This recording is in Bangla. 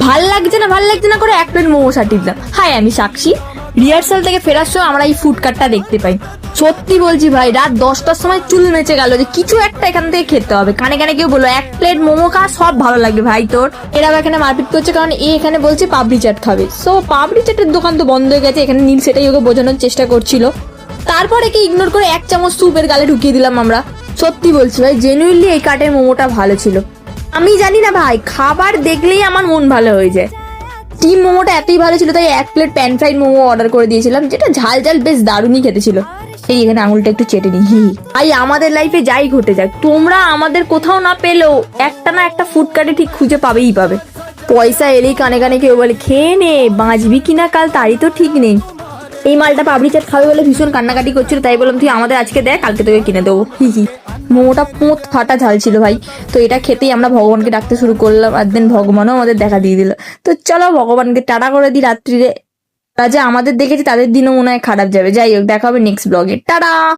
ভাল লাগছে না করে এক প্লেট মোমো সাটিয়ে দিলাম। হাই, আমি সাক্ষী। রিহার্সাল থেকে ফেরার সময় আমরা এই ফুড কার্টটা দেখতে পাই। সত্যি বলছি ভাই, রাত 10টার সময় চুল মেচে গেল যে কিছু একটা এখান থেকে খেতে হবে। কানে কানে কেউ বললো এক প্লেট মোমো খা, সব ভালো লাগবে ভাই তোর। এরাও এখানে মারপিট করছে, কারণ এখানে বলছে পাপড়ি চাট খাবে। সো পাপড়ি চাটের দোকান তো বন্ধ হয়ে গেছে। এখানে নীল সেটাই ওকে বোঝানোর চেষ্টা করছিল। তারপর একে ইগনোর করে 1 চামচ স্যুপের গালে ঢুকিয়ে দিলাম আমরা। সত্যি বলছি ভাই, জেনুইনলি এই কার্টের মোমোটা ভালো ছিল। আমি জানি না ভাই, খাবার দেখলেই আমার মন ভালো হয়ে যায়। টিম মোমোটা এতই ভালো ছিল, তাই 1 plate pan fried momo order করে দিয়েছিলাম, যেটা ঝাল ঝাল বেশ দারুণই খেতে ছিল। এই এখানে আঙুলটা একটু চেটে নি। ভাই, আমাদের লাইফে যাই ঘটে যাক, তোমরা আমাদের কোথাও না পেলেও একটা না একটা ফুড কার্টে ঠিক খুঁজে পাবেই পাবে। পয়সা এলেই কানে কানে কেউ বলে খেয়ে নে, বাঁচবি কিনা কাল তারই তো ঠিক নেই। এই মালটা পাপড়ি চাট খাবে বলে ভীষণ কান্নাকাটি করছিল, তাই বললাম তুই আমাদের আজকে দেখ, কালকে তোকে কিনে দেবো। মোমোটা পোঁত ফাটা ঝাল ছিল ভাই। তো এটা খেতেই আমরা ভগবানকে ডাকতে শুরু করলাম, আর দেন ভগবানও আমাদের দেখা দিয়ে দিল। তো চলো ভগবানকে টাটা করে দিই রাত্রিরে। যা আমাদের দেখেছি তাদের দিনও মনে হয় খারাপ যাবে। যাই হোক, দেখা হবে নেক্সট ব্লগে। টাটা।